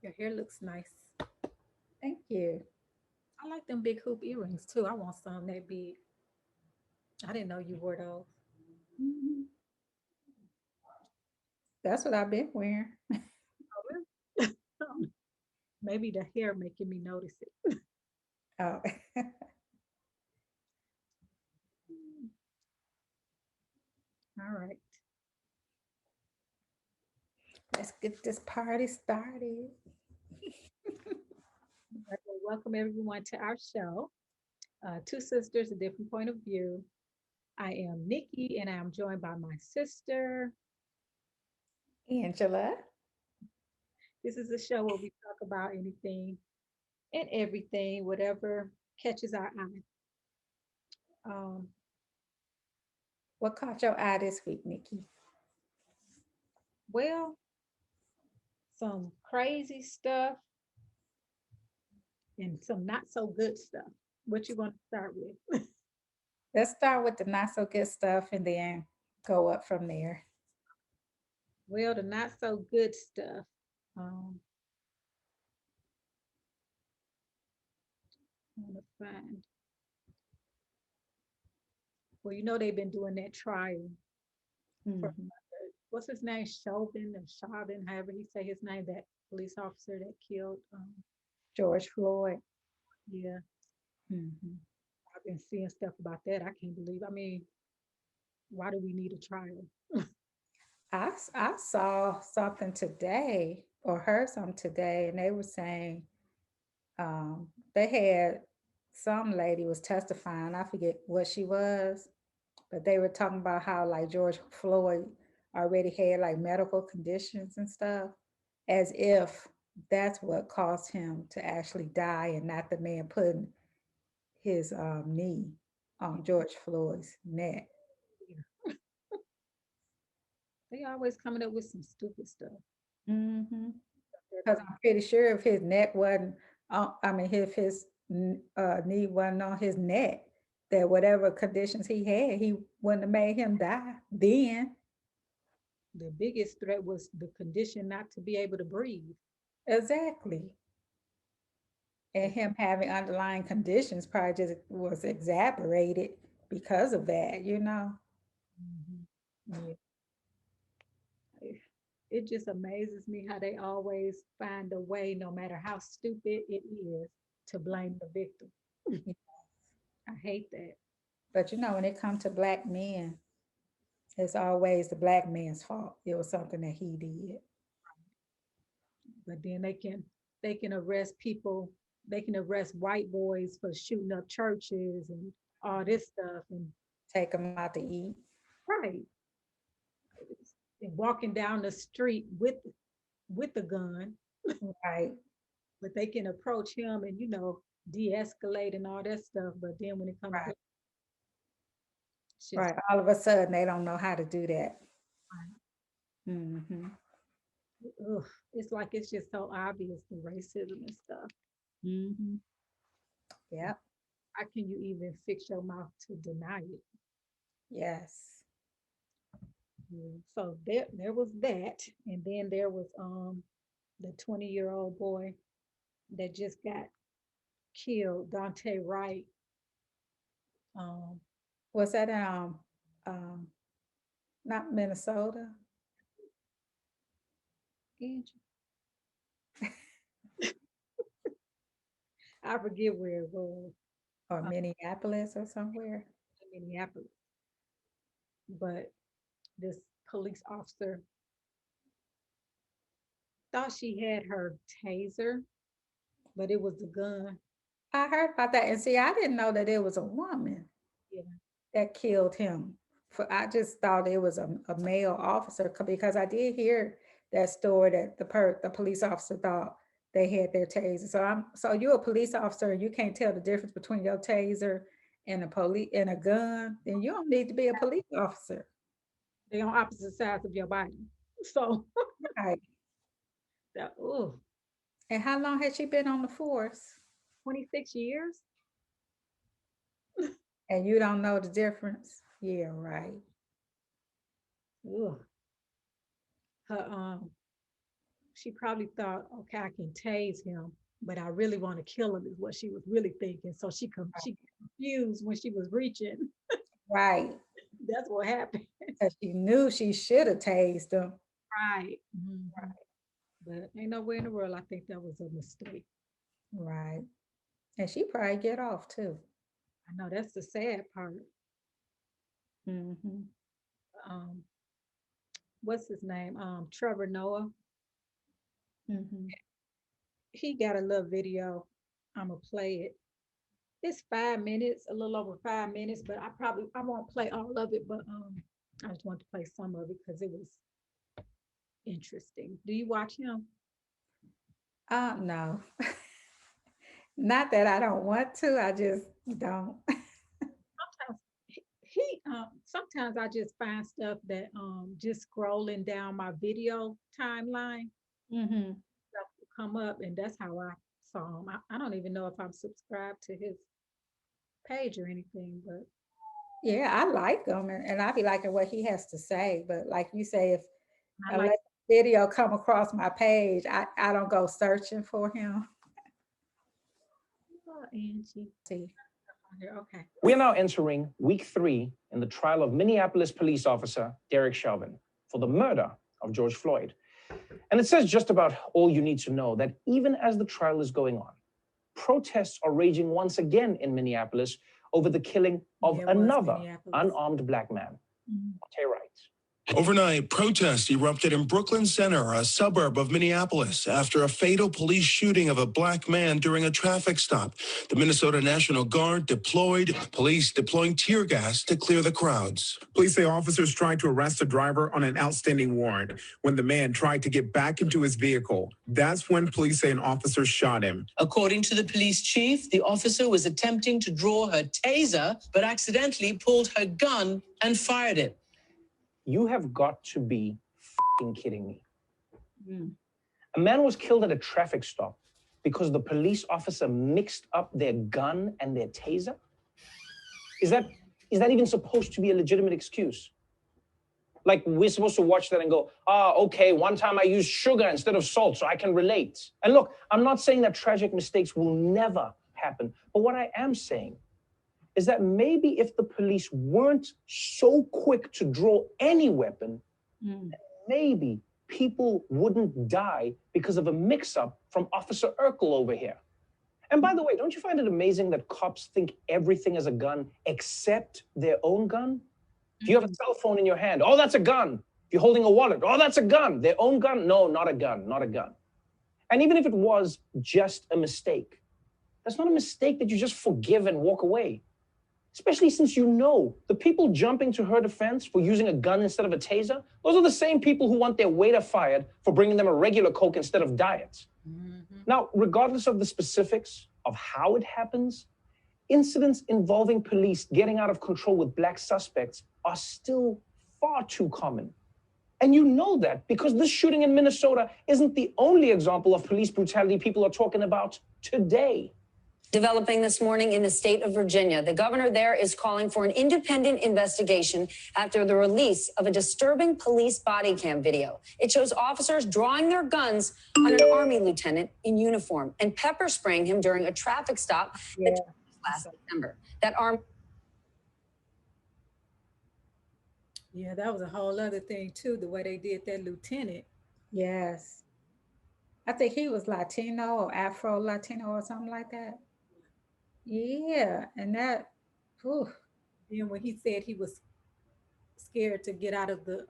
Your hair looks nice. Thank you. I like them big hoop earrings too. I want some that big. I didn't know you wore those. Mhm. That's what I've been wearing. Oh, really? Maybe the hair making me notice it. Oh, All right. let's get this party started. All right, well, welcome everyone to our show. Two sisters, a different point of view. I am Nikki, and I am joined by my sister. Angela. This is a show where we talk about anything and everything, whatever catches our eye. Um, What caught your eye this week, Nikki? well, some crazy stuff and some not so good stuff. What you want to start with? Let's start with the not so good stuff and then go up from there. Well, the not so good stuff. Um, I want to find. Well, you know they've been doing that trial for Mhm. what's his name, Chauvin or Chauvin, however he say his name, that police officer that killed. George Floyd. Yeah, Mhm. I've been seeing stuff about that. I can't believe. I mean, why do we need a trial? I saw something today or heard something today, and they were saying they had some lady was testifying. I forget what she was, but they were talking about how like George Floyd already had like medical conditions and stuff, as if that's what caused him to actually die and not the man putting his knee on George Floyd's neck. Yeah. They always coming up with some stupid stuff. Mm-hmm. That, Because I'm pretty sure if his neck wasn't, I mean, if his knee wasn't on his neck, that whatever conditions he had, he wouldn't have made him die then. the biggest threat was the condition not to be able to breathe. Exactly. And It's, him having underlying conditions probably just was exaggerated because of that, you know? mhm. Yeah. It just amazes me how they always find a way, no matter how stupid it is, to blame the victim. I hate that. But you know, when it comes to black men, it's always the black man's fault. It was something that he did. But then they can arrest people, they can arrest white boys for shooting up churches and all this stuff. And Take him out to eat. right, and walking down the street with a gun, Right. but they can approach him and de-escalate and all that stuff. But then when it comes to Right. it's just Right. All of a sudden, they don't know how to do that. like, Mm-hmm. ugh, it's like it's just so obvious the racism and stuff. Mm-hmm. Yep. How can you even fix your mouth to deny it? Yes. Yeah. So there was that, and then there was the 20-year-old boy that just got killed, Dante Wright. Um, Was that um not Minnesota Angie, I forget where it was, or uh, Minneapolis or somewhere? in Minneapolis, but this police officer thought she had her taser, but it was the gun. I heard about that, and see, I didn't know that it was a woman Yeah, that killed him. For I just thought it was a male officer because I did hear that story that the police officer thought they had their taser. So you're a police officer and you can't tell the difference between your taser and a police and a gun, then you don't need to be a police officer. they on opposite sides of your body. So Right. that, oh, And how long has she been on the force? 26 years. And you don't know the difference? Yeah, right. Ugh. Her she probably thought, okay, I can tase him, but I really want to kill him is what she was really thinking. So she confused when she was reaching. Right. That's what happened. Because she knew she should have tased him. Right. Mhm. But ain't nowhere in the world I think that was a mistake. Right. And she probably get off too. I know that's the sad part. Hmm. Um, what's his name? Trevor Noah. Hmm. He got a little video. I'm gonna play it. It's 5 minutes, a little over 5 minutes, but I won't play all of it, but I just want to play some of it because it was interesting. Do you watch him? No. Not that I don't want to, I just don't. Sometimes sometimes I just find stuff that just scrolling down my video timeline Hmm. stuff will come up, and that's how I saw him. I don't even know if I'm subscribed to his page or anything, but Yeah, I like him and I be liking what he has to say. But like you say, if I a like video come across my page, I don't go searching for him. Angie. See. Here, okay. We are now entering week 3 in the trial of Minneapolis police officer Derek Chauvin for the murder of George Floyd. And it says just about all you need to know that even as the trial is going on, protests are raging once again in Minneapolis over the killing of Yeah, it was another Minneapolis. unarmed black man. Tay writes. Overnight, protests erupted in Brooklyn Center, a suburb of Minneapolis, after a fatal police shooting of a black man during a traffic stop. The Minnesota National Guard deployed, police deploying tear gas to clear the crowds. Police say officers tried to arrest the driver on an outstanding warrant. When the man tried to get back into his vehicle, that's when police say an officer shot him. According to the police chief, the officer was attempting to draw her taser, but accidentally pulled her gun and fired it. You have got to be f***ing kidding me. Mm. A man was killed at a traffic stop because the police officer mixed up their gun and their taser? Is that even supposed to be a legitimate excuse? Like, we're supposed to watch that and go, okay, one time I used sugar instead of salt, so I can relate. And look, I'm not saying that tragic mistakes will never happen, but what I am saying is that maybe if the police weren't so quick to draw any weapon, maybe people wouldn't die because of a mix-up from Officer Urkel over here. And by the way, don't you find it amazing that cops think everything is a gun except their own gun? If you have a cell phone in your hand, oh, that's a gun. If you're holding a wallet, oh, that's a gun. Their own gun? No, not a gun, not a gun. And even if it was just a mistake, that's not a mistake that you just forgive and walk away. Especially since you know the people jumping to her defense for using a gun instead of a taser, those are the same people who want their waiter fired for bringing them a regular Coke instead of diet. Now, regardless of the specifics of how it happens, incidents involving police getting out of control with black suspects are still far too common. And you know that because this shooting in Minnesota isn't the only example of police brutality people are talking about today. Developing this morning in the state of Virginia, the governor there is calling for an independent investigation after the release of a disturbing police body cam video. It shows officers drawing their guns on an Army lieutenant in uniform and pepper spraying him during a traffic stop that took place last December. Yeah, that was a whole other thing too, the way they did that lieutenant. Yes. I think he was Latino or Afro-Latino or something like that. Yeah, and that, whew, Then when he said he was scared to get out of the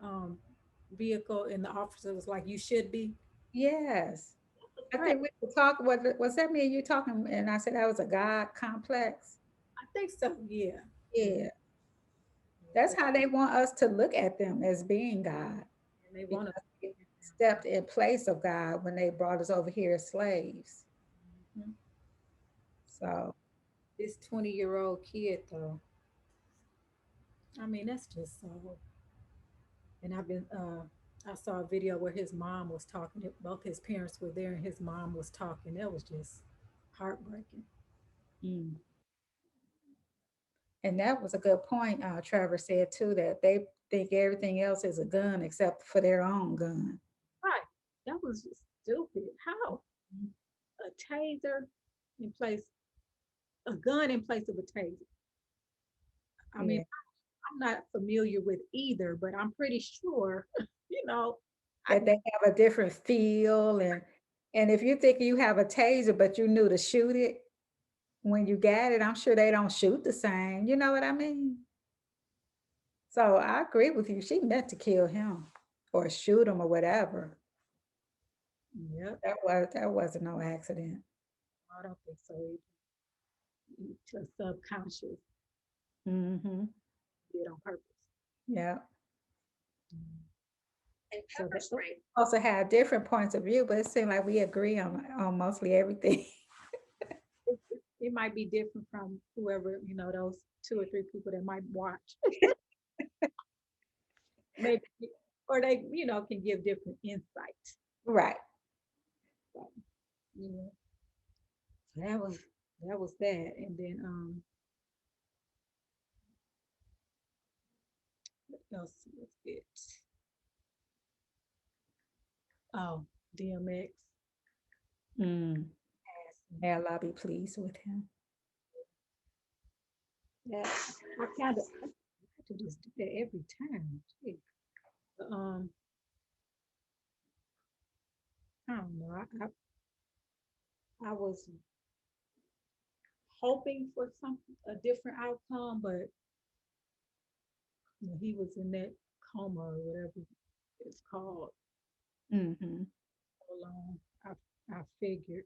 vehicle, and the officer was like, "You should be." yes. I think we were talking, was that me and you talking? And I said that was a God complex. I think so. Yeah. Yeah. That's how they want us to look at them, as being God. And they want to. Because they stepped in place of God when they brought us over here as slaves. So This 20-year-old kid, though. I mean, that's just so. And I saw a video where his mom was talking. Both his parents were there, and his mom was talking. That was just heartbreaking. and that was a good point, Trevor said too, that they think everything else is a gun except for their own gun. Right. That was stupid. How a taser in place, a gun in place of a taser? I mean, Yeah. I'm not familiar with either, but I'm pretty sure, you know, I That they have a different feel, and if you think you have a taser, but you knew to shoot it when you got it, I'm sure they don't shoot the same. You know what I mean? So I agree with you. She meant to kill him or shoot him or whatever. yep, That wasn't no accident. I don't think so either. Just subconscious, Mm-hmm. did on purpose. Yeah. Mm. And So pepper that spray. Also have different points of view, but it seemed like we agree on mostly everything. it might be different from whoever, those two or three people that might watch. Maybe, or they, can give different insights. Right. So, yeah, so that was that. And then what else was it? Oh, DMX. Mm. Passing. Yeah, I'll be pleased with him. Yeah, I kind of I do this do that every time. Gee. Um, I don't know. I was hoping for a different outcome, but he was in that coma or whatever it's called Mm-hmm. so long. I figured,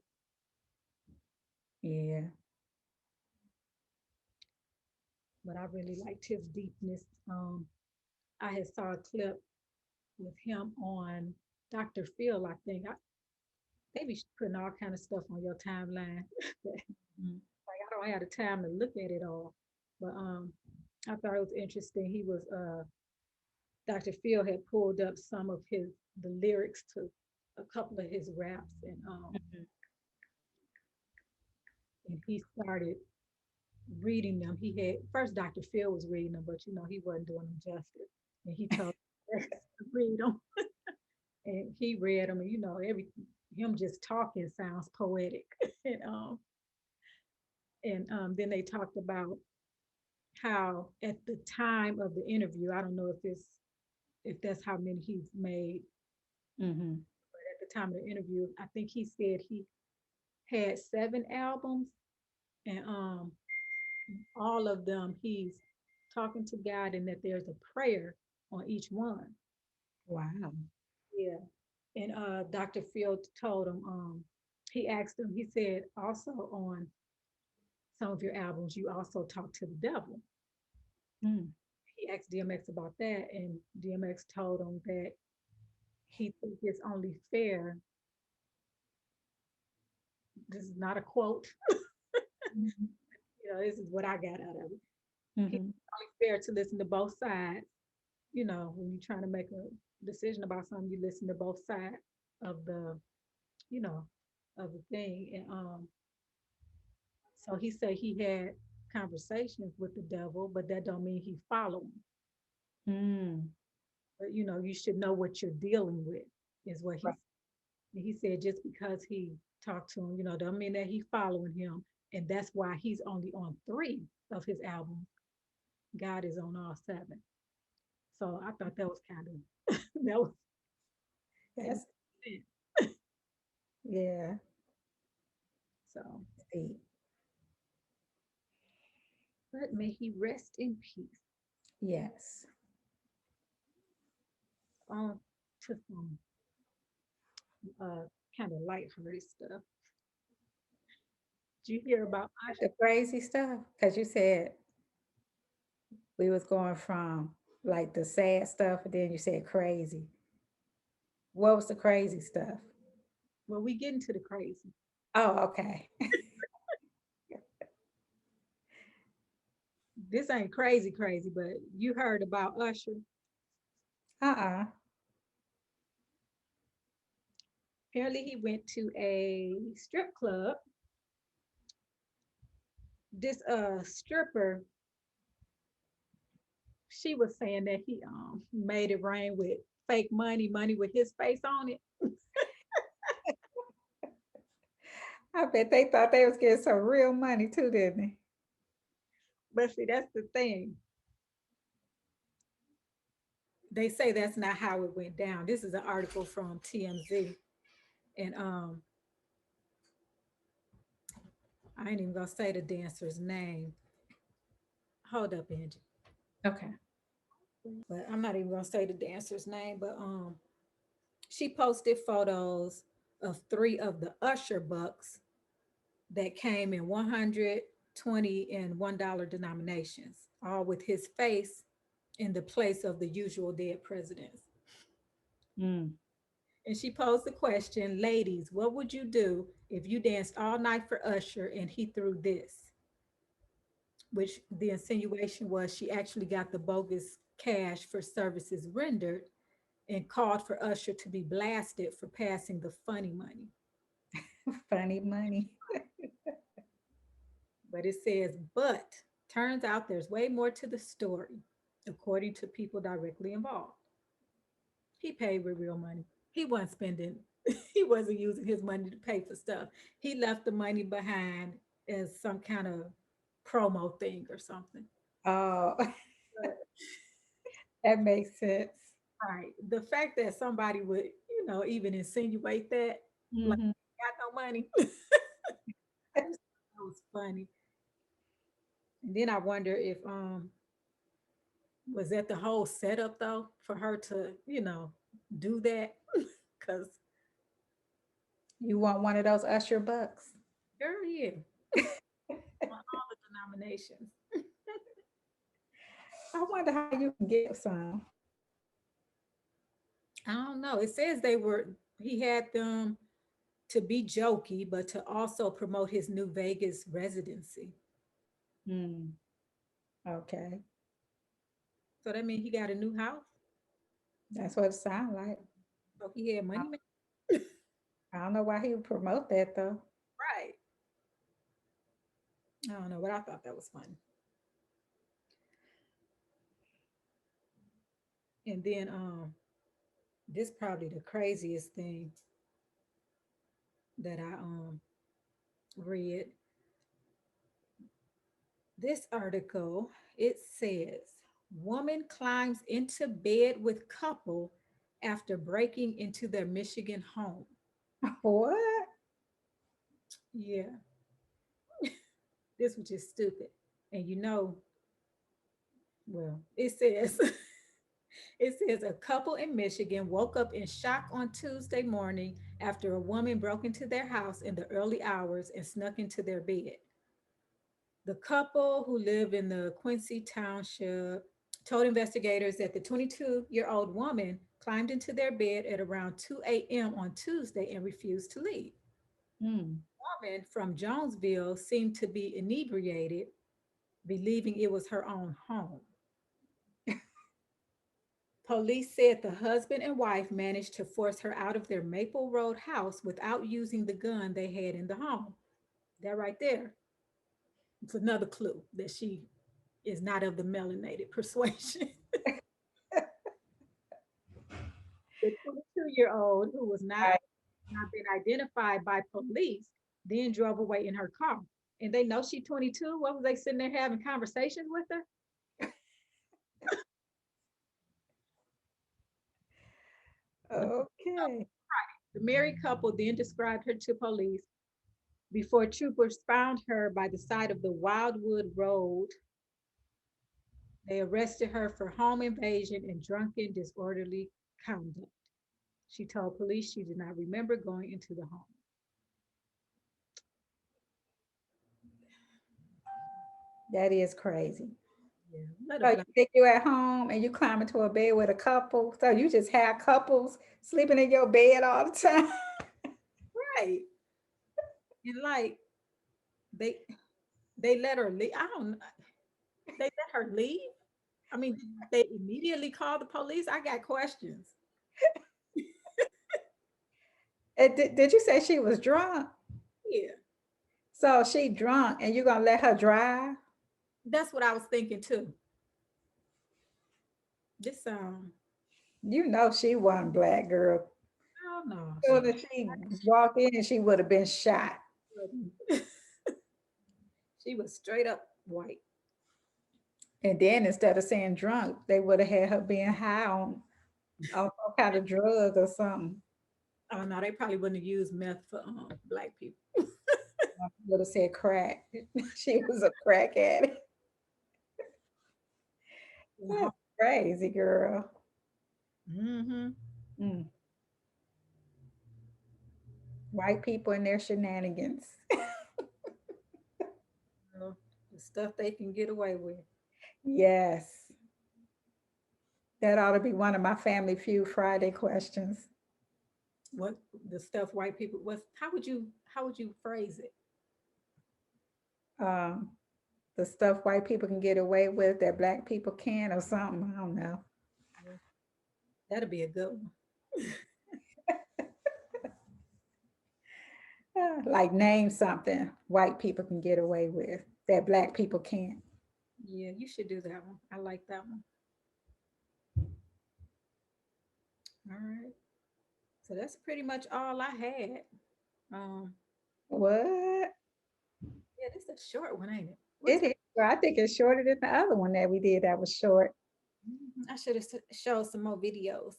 Yeah. but I really liked his deepness. I had saw a clip with him on Dr. Phil. I think they be putting all kind of stuff on your timeline. Mm. Like I don't have the time to look at it all, but I thought it was interesting. He was Dr. Phil had pulled up some of the lyrics to a couple of his raps, and he started reading them. He had first Dr. Phil was reading them, but he wasn't doing them justice, and he told us to read them, and he read them, and every him just talking sounds poetic, and then they talked about how at the time of the interview, I don't know if that's how many he's made, Mm-hmm. but at the time of the interview, I think he said he had 7 albums, and all of them he's talking to God, and that there's a prayer on each one. Wow. Yeah. And Dr. Field told him, he asked him, he said, also on some of your albums, you also talk to the devil. Mm. He asked DMX about that, and DMX told him that he thinks it's only fair. This is not a quote. This is what I got out of it. He's Mm-hmm. only fair to listen to both sides. When you're trying to make a decision about something, you listen to both sides of you know, of the thing. And so he said he had conversations with the devil, but that don't mean he followed him. Mm. But you should know what you're dealing with, is what Right. he said. Just because he talked to him, don't mean that he following him. And that's why he's only on 3 of his albums. God is on all 7. So I thought that was kind of that was it That's made sense. yeah. So, Deep. but may he rest in peace. Yes. On to some uh kind of lighthearted stuff. Did you hear about Usher? The crazy stuff, because you said we was going from like the sad stuff, and then you said crazy. What was the crazy stuff? Well, we get into the crazy. Oh, okay. This ain't crazy, crazy, but you heard about Usher. Uh-uh. Apparently, he went to a strip club. This stripper, she was saying that he made it rain with fake money with his face on it. I bet they thought they was getting some real money too, didn't they? But see, that's the thing. They say that's not how it went down. This is an article from TMZ, and I ain't even gonna say the dancer's name. Hold up, Angie. Okay. But I'm not even gonna say the dancer's name. But she posted photos of three of the Usher bucks that came in 100, 20, and $1 denominations, all with his face in the place of the usual dead presidents. Mm. And she posed the question, ladies, what would you do if you danced all night for Usher and he threw this? Which the insinuation was she actually got the bogus cash for services rendered and called for Usher to be blasted for passing the funny money. Funny money. But it says, but turns out there's way more to the story, according to people directly involved. He paid with real money. He wasn't spending, he wasn't using his money to pay for stuff. He left the money behind as some kind of promo thing or something. Oh, But, that makes sense. right. The fact that somebody would, even insinuate that, like, Hmm. got no money, I just thought that was funny. And then I wonder if was that the whole setup though for her to, do that? Because You want one of those Usher bucks? girl, yeah, on all the denominations. I wonder how you can get some. I don't know. It says he had them to be jokey, but to also promote his new Vegas residency. Mm. Okay. So that means he got a new house. That's what it sounds like. So he had I money. I don't know why he would promote that though. Right. I don't know, but I thought that was fun. And then this probably the craziest thing that I read. This article, it says woman climbs into bed with couple after breaking into their Michigan home. What? Yeah, this was just stupid. And well, it says it says a couple in Michigan woke up in shock on Tuesday morning after a woman broke into their house in the early hours and snuck into their bed. The couple, who live in the Quincy Township, told investigators that the 22-year-old woman climbed into their bed at around 2 a.m. on Tuesday and refused to leave. Mm. The woman from Jonesville seemed to be inebriated, believing it was her own home. Police said the husband and wife managed to force her out of their Maple Road house without using the gun they had in the home. That right there, it's another clue that she is not of the melanated persuasion. The 22-year-old, who was Right. not been identified by police, then drove away in her car. And they know she 22. What was they sitting there having conversations with her? Okay. The married couple then described her to police before troopers found her by the side of the Wildwood Road. They arrested her for home invasion and drunken disorderly conduct. She told police she did not remember going into the home. That is crazy. Yeah, let a So you black think you at home and you climb into a bed with a couple. So you just have couples sleeping in your bed all the time. right. And like they they let her leave. I don't know. They let her leave. I mean, they immediately called the police. I got questions. And did you say she was drunk? Yeah, So she drunk and you gonna let her drive? that's what I was thinking too. This You know she wasn't black girl. I don't know. Soon as she walked in, she would have been shot. wasn't. She was straight up white. And then instead of saying drunk, they would have had her being high on all kind of drug or something. Oh no, they probably wouldn't have used meth for black people. Would have said crack. She was a crack addict. That's crazy, girl. Mm-hmm. Mm. White people and their shenanigans. The stuff they can get away with. Yes. That ought to be one of my Family Feud Friday questions. What the stuff white people was? How would you phrase it? Um, the stuff white people can get away with that black people can or something. I don't know. That'd be a good one. Like name something white people can get away with that black people can't. Yeah, you should do that one. I like that one. All right. So that's pretty much all I had. Um, What? yeah, this is a short one, ain't it? It is. Well, I think it's shorter than the other one that we did that was short. I should have showed some more videos.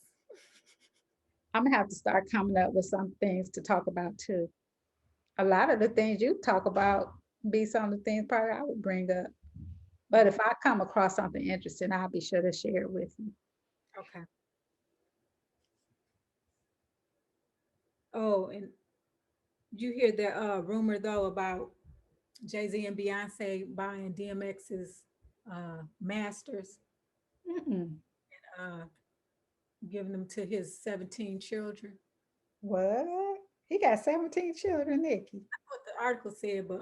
I'm gonna have to start coming up with some things to talk about too. A lot of the things you talk about be some of the things probably I would bring up. But if I come across something interesting, I'll be sure to share it with you. Okay. Oh, and you hear the rumor though about Jay-Z and Beyonce buying DMX's masters, Mm-mm. uh, giving them to his 17 children. What? He got 17 children, Nikki. That's what the article said, but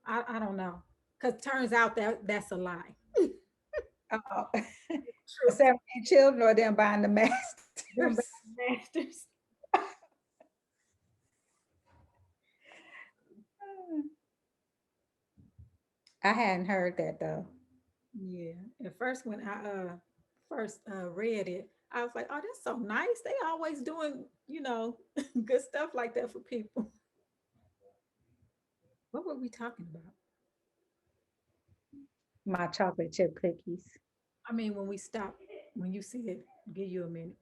I don't know. Because turns out that that's a lie. Oh, True. 17 children or them buying the Them masters. masters. I hadn't heard that though. Yeah. At first, when I first read it, I was like, "Oh, that's so nice. They always doing, good stuff like that for people." What were we talking about? My chocolate chip cookies. I mean, when we stopped, when you said, "Give you a minute."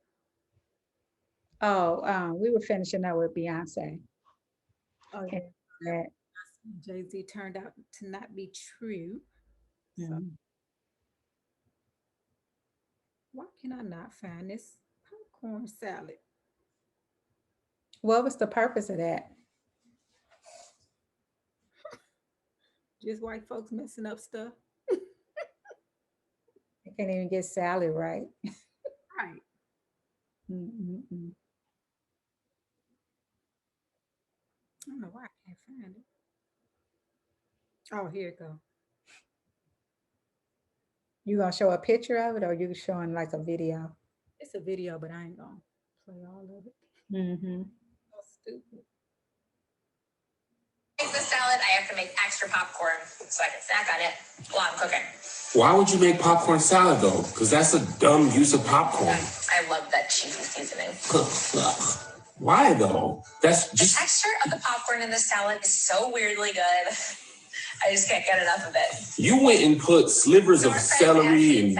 Oh, we were finishing up with Beyonce. Oh And yeah, that, Jay-Z turned out to not be true. So mm, why can I not find this popcorn salad? what was the purpose of that? Just white folks messing up stuff. I can't even get salad right. Right. Mm-mm-mm. I don't know why I can't find it. Oh, here it go. You gonna show a picture of it or you showing like a video? It's a video, but I ain't gonna play all of it. Mm-hmm. So stupid. Make the salad, I have to make extra popcorn so I can snack on it while I'm cooking. Why would you make popcorn salad though? Because that's a dumb use of popcorn. I love that cheesy seasoning. Why though? That's The just texture of the popcorn in the salad is so weirdly good. I just can't get enough of it. you went and put slivers of celery and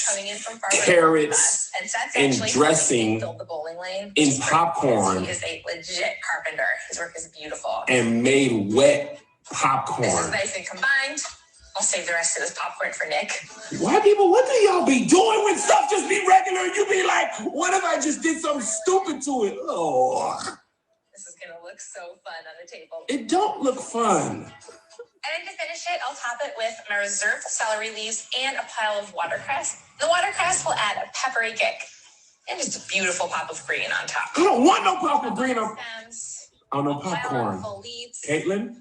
coming in from Fargo carrots and Seth's and actually dressing filled the bowling lane in which is great popcorn. because He is a legit carpenter. His work is beautiful. and made wet This is popcorn. nice and combined. I'll save the rest of this popcorn for Nick. White people, what do y'all be doing when stuff just be regular? You be like, what if I just did something stupid to it? Oh, This is gonna look so fun on the table. it don't look fun. And then to finish it, I'll top it with my reserved celery leaves and a pile of watercress. The watercress will add a peppery kick and just a beautiful pop of green on top. I don't want no popcorn green on Stems, no a pile of popcorn. full leaves, Caitlin?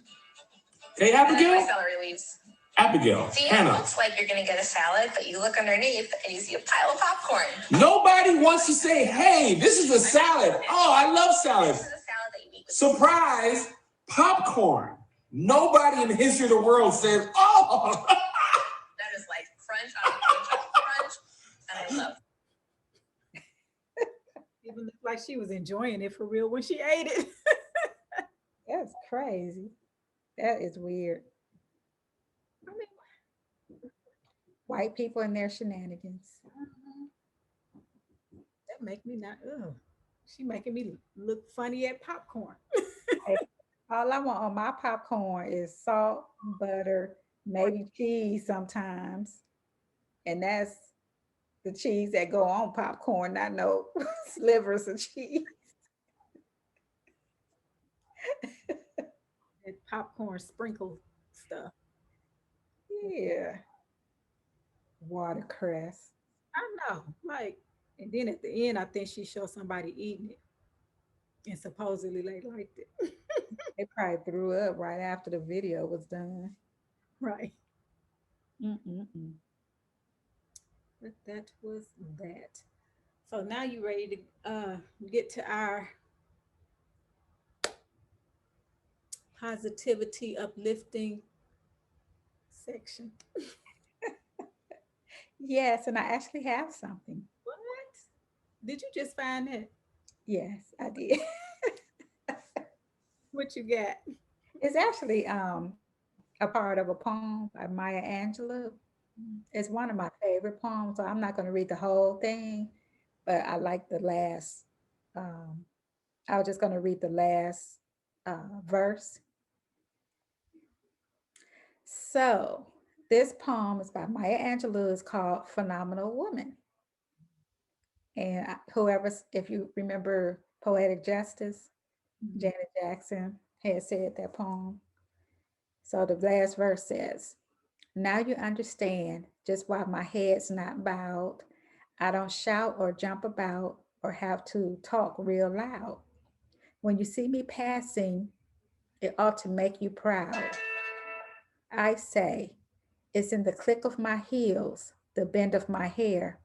Hey, and then my Abigail? celery leaves. Abigail, See, it Hannah. looks like you're gonna get a salad, but you look underneath and you see a pile of popcorn. Nobody wants to say, hey, this is a salad. Oh, I love salad. This is a salad that you eat with Surprise, popcorn. Nobody in the history of the world says, oh. That is like crunch on crunch, and I love. Even looked like she was enjoying it for real when she ate it. That's crazy. That is weird. I mean, White people and their shenanigans. that make me not. Ugh. She making me look funny at popcorn. Hey, all I want on my popcorn is salt, butter, maybe cheese sometimes. And that's the cheese that go on popcorn, not no slivers of cheese. That popcorn sprinkle stuff. Yeah. Watercress. I know, like, and then at the end, I think she showed somebody eating it, and supposedly they liked it. They probably threw up right after the video was done. Right. Mm-mm-mm. But that was that. So now you ready to get to our positivity uplifting section. Yes, and I actually have something. What? Did you just find that? Yes, I did. What you got? It's actually a part of a poem by Maya Angelou. It's one of my favorite poems, so I'm not going to read the whole thing, but I like the last. Um, I was just going to read the last verse. So this poem is by Maya Angelou. It's called "Phenomenal Woman." And if you remember Poetic Justice, Mhm. Janet Jackson had said that poem. So the last verse says, "Now you understand just why my head's not bowed. I don't shout or jump about or have to talk real loud. When you see me passing, it ought to make you proud. I say, it's in the click of my heels, the bend of my hair,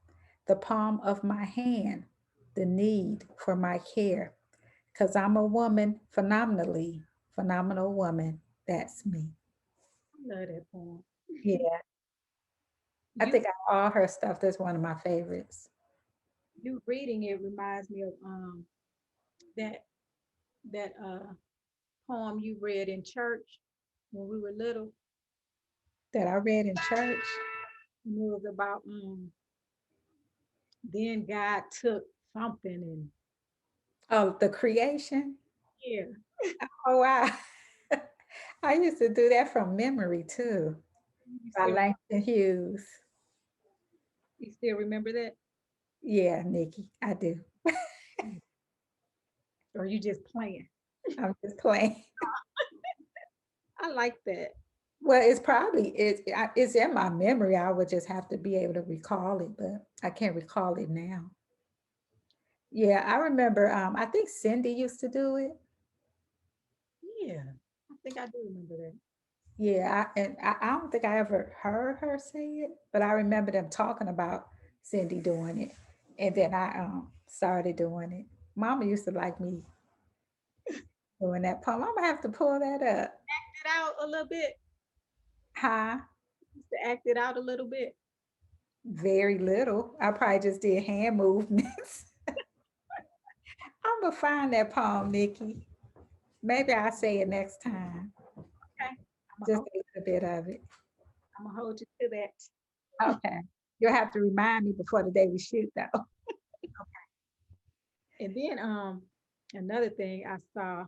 the palm of my hand, the need for my care. Because I'm a woman, phenomenal woman. That's me." I love that poem. Yeah, I You think out of all her stuff, that's one of my favorites. you reading it reminds me of that that poem you read in church when we were little. That I read in church. And it was about then God took something and Oh, the creation. yeah. Oh, wow. I used to do that from memory too, You by still Langston Hughes. you still remember that? Yeah, Nikki, I do. Or you just playing? I'm just playing. I like that. Well, it's in my memory. I would just have to be able to recall it, but I can't recall it now. Yeah, I remember. I think Cindy used to do it. Yeah. I think I do remember that. Yeah, I don't think I ever heard her say it, but I remember them talking about Cindy doing it, and then I started doing it. Mama used to like me doing that poem. I'm gonna have to pull that up. Act it out a little bit. Huh? Used to act it out a little bit. Very little. I probably just did hand movements. I'm gonna find that poem, Nikki. Maybe I'll say it next time. Okay. Just a little bit of it. I'm gonna hold you to that. Okay. You'll have to remind me before the day we shoot, though. And then another thing I saw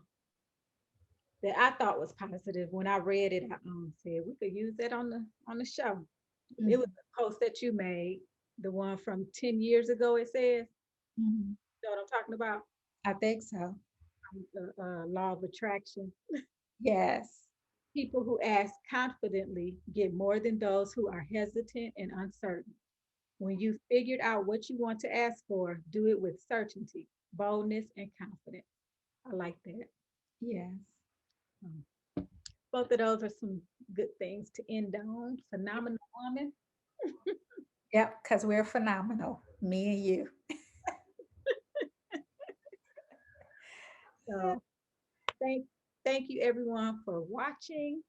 that I thought was positive when I read it, I said we could use that on the show. It was Mhm, a post that you made, the one from 10 years ago. It says, mhm. you know what I'm talking about? I think so. The law of attraction. Yes. People who ask confidently get more than those who are hesitant and uncertain. When you've figured out what you want to ask for, do it with certainty, boldness, and confidence. I like that. Yes. Um, Both of those are some good things to end on. Phenomenal woman. Yep, because we're phenomenal, me and you. So thank thank you everyone for watching.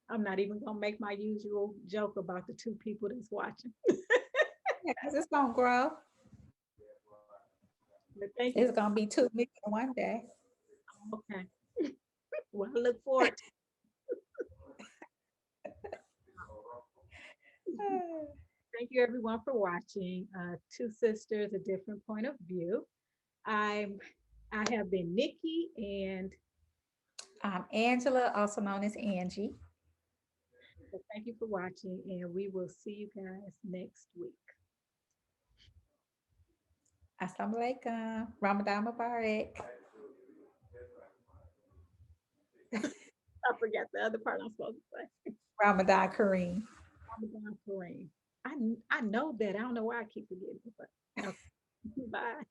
I'm not even gonna make my usual joke about the two people that's watching. Yeah, because it's gonna grow. But thank It's you. gonna be 2 million one day. Okay. Well, I look forward to thank you everyone for watching. Two sisters, a different point of view. I'm I have been Nikki, and I'm Angela, also known as Angie. thank you for watching, and we will see you guys next week. Assalamualaikum. Ramadan Mubarak. I forgot the other part I'm supposed to say. Ramadan Kareem. Ramadan Kareem. I know that. I don't know why I keep forgetting it, but okay. Bye.